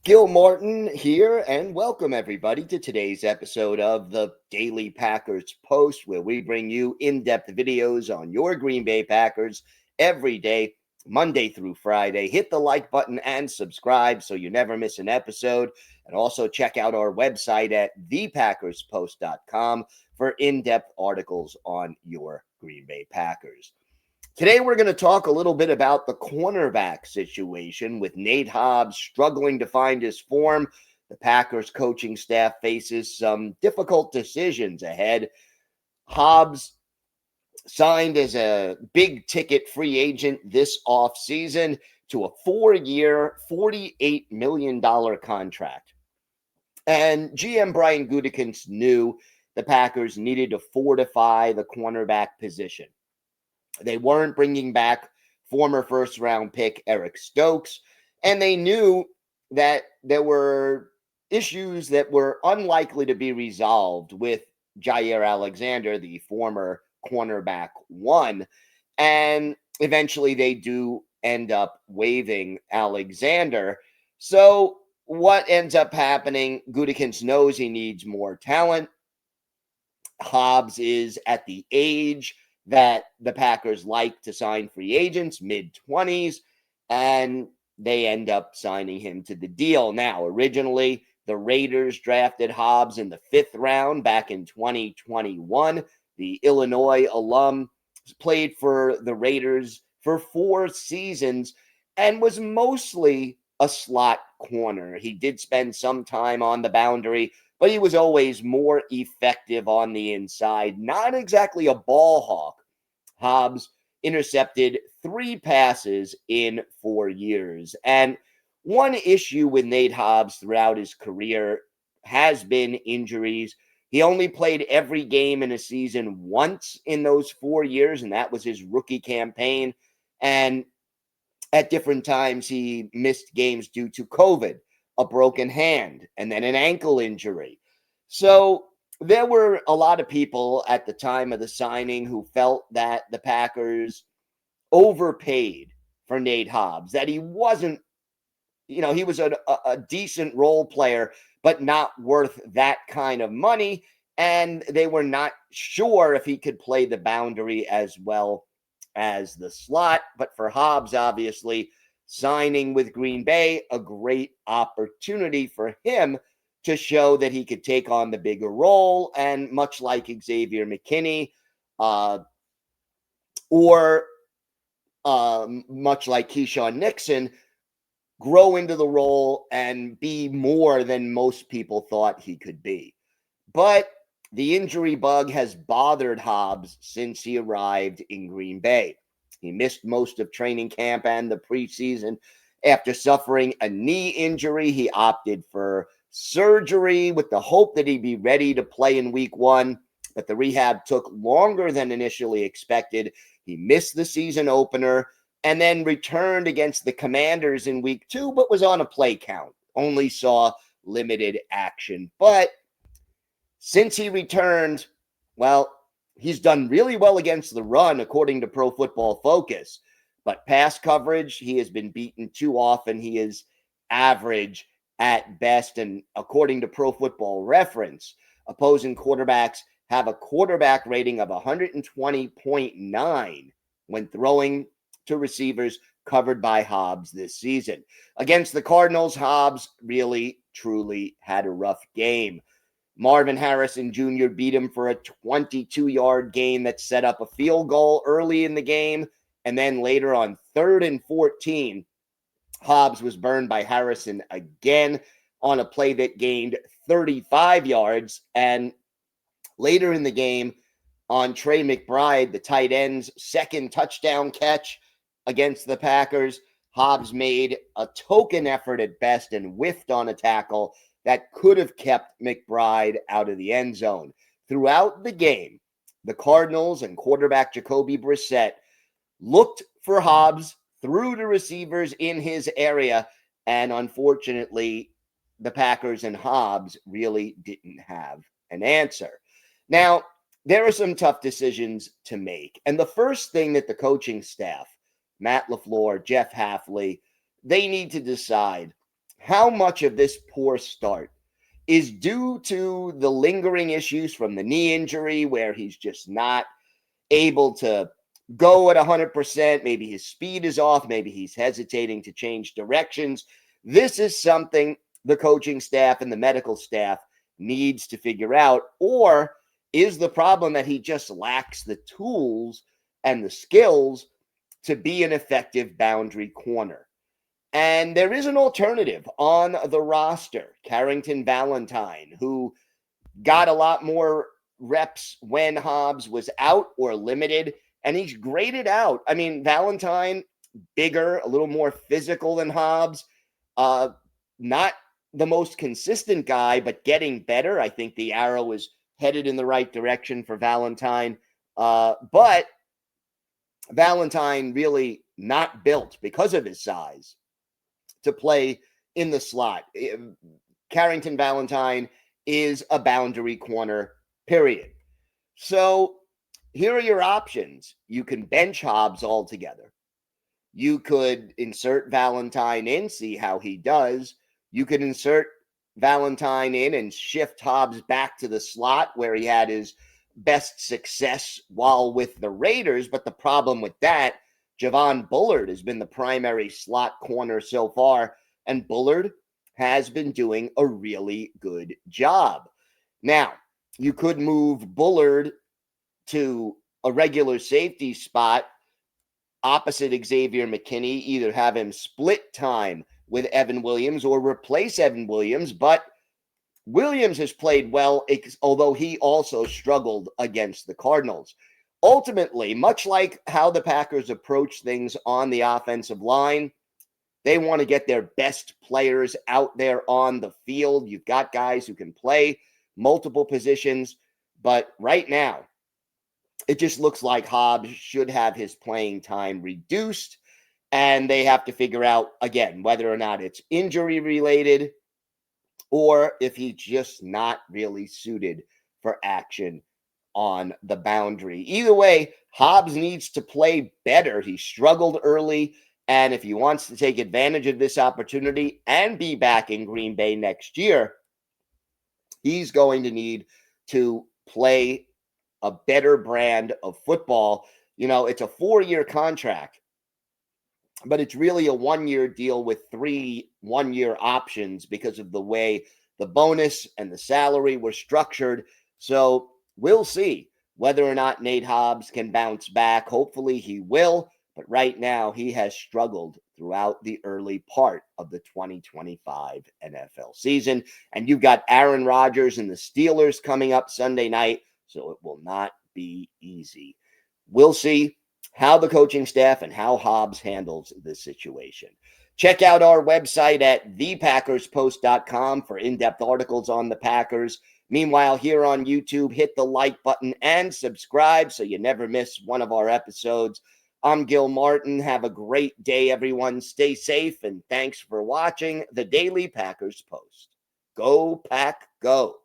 Gil Martin here, and welcome everybody to today's episode of the Daily Packers Post, where we bring you in-depth videos on your Green Bay Packers every day, Monday through Friday. Hit the like button and subscribe so you never miss an episode. And also check out our website at thepackerspost.com for in-depth articles on your Green Bay Packers. Today, we're going to talk a little bit about the cornerback situation with Nate Hobbs struggling to find his form. The Packers coaching staff faces some difficult decisions ahead. Hobbs signed as a big ticket free agent this offseason to a 4-year, $48 million contract. And GM Brian Gutekunst knew the Packers needed to fortify the cornerback position. They weren't bringing back former first-round pick Eric Stokes, and they knew that there were issues that were unlikely to be resolved with Jair Alexander, the former cornerback one, and eventually they do end up waiving Alexander. So what ends up happening, Gutekunst knows he needs more talent. Hobbs is at the age that the Packers like to sign free agents, mid-20s, and they end up signing him to the deal. Now, originally, the Raiders drafted Hobbs in the 5th round back in 2021. The Illinois alum played for the Raiders for 4 seasons and was mostly a slot corner. He did spend some time on the boundary, but he was always more effective on the inside. Not exactly a ball hawk. Hobbs intercepted 3 passes in 4 years. And one issue with Nate Hobbs throughout his career has been injuries. He only played every game in a season once in those 4 years, and that was his rookie campaign. And at different times, he missed games due to COVID, a broken hand, and then an ankle injury. So there were a lot of people at the time of the signing who felt that the Packers overpaid for Nate Hobbs, that he wasn't, he was a decent role player, but not worth that kind of money. And they were not sure if he could play the boundary as well as the slot. But for Hobbs, obviously, signing with Green Bay, a great opportunity for him to show that he could take on the bigger role. And much like Xavier McKinney, or much like Keyshawn Nixon, grow into the role and be more than most people thought he could be. But the injury bug has bothered Hobbs since he arrived in Green Bay. He missed most of training camp and the preseason. After suffering a knee injury, he opted for surgery with the hope that he'd be ready to play in week 1, but the rehab took longer than initially expected. He missed the season opener and then returned against the Commanders in week 2, but was on a play count, only saw limited action. But since he returned, well, he's done really well against the run, according to Pro Football Focus. But pass coverage, he has been beaten too often. He is average at best. And according to Pro Football Reference, opposing quarterbacks have a quarterback rating of 120.9 when throwing to receivers covered by Hobbs this season. Against the Cardinals, Hobbs really, truly had a rough game. Marvin Harrison Jr. beat him for a 22-yard gain that set up a field goal early in the game. And then later on 3rd and 14, Hobbs was burned by Harrison again on a play that gained 35 yards. And later in the game, on Trey McBride, the tight end's second touchdown catch against the Packers, Hobbs made a token effort at best and whiffed on a tackle that could have kept McBride out of the end zone. Throughout the game, the Cardinals and quarterback Jacoby Brissett looked for Hobbs, threw to receivers in his area, and unfortunately, the Packers and Hobbs really didn't have an answer. Now, there are some tough decisions to make. And the first thing that the coaching staff, Matt LaFleur, Jeff Hafley, they need to decide how much of this poor start is due to the lingering issues from the knee injury, where he's just not able to go at 100%. Maybe his speed is off. Maybe he's hesitating to change directions. This is something the coaching staff and the medical staff needs to figure out. Or is the problem that he just lacks the tools and the skills to be an effective boundary corner? And there is an alternative on the roster, Carrington Valentine, who got a lot more reps when Hobbs was out or limited, and he's graded out. I mean, Valentine, bigger, a little more physical than Hobbs, not the most consistent guy, but getting better. I think the arrow is headed in the right direction for Valentine. But Valentine really not built because of his size to play in the slot. Carrington Valentine is a boundary corner, period. So here are your options. You can bench Hobbs altogether. You could insert Valentine in, see how he does. You could insert Valentine in and shift Hobbs back to the slot where he had his best success while with the Raiders. But the problem with that, Javon Bullard has been the primary slot corner so far, and Bullard has been doing a really good job. Now, you could move Bullard to a regular safety spot opposite Xavier McKinney, either have him split time with Evan Williams or replace Evan Williams. But Williams has played well, although he also struggled against the Cardinals. Ultimately, much like how the Packers approach things on the offensive line, they want to get their best players out there on the field. You've got guys who can play multiple positions, but right now, it just looks like Hobbs should have his playing time reduced, and they have to figure out, again, whether or not it's injury related or if he's just not really suited for action on the boundary. Either way, Hobbs needs to play better. He struggled early, and if he wants to take advantage of this opportunity and be back in Green Bay next year, he's going to need to play a better brand of football. You know, it's a 4-year contract, but it's really a 1-year deal with 3 one-year options because of the way the bonus and the salary were structured. So we'll see whether or not Nate Hobbs can bounce back. Hopefully he will, but right now he has struggled throughout the early part of the 2025 NFL season. And you've got Aaron Rodgers and the Steelers coming up Sunday night, so it will not be easy. We'll see how the coaching staff and how Hobbs handles this situation. Check out our website at thepackerspost.com for in-depth articles on the Packers. Meanwhile, here on YouTube, hit the like button and subscribe so you never miss one of our episodes. I'm Gil Martin. Have a great day, everyone. Stay safe, and thanks for watching the Daily Packers Post. Go Pack, go.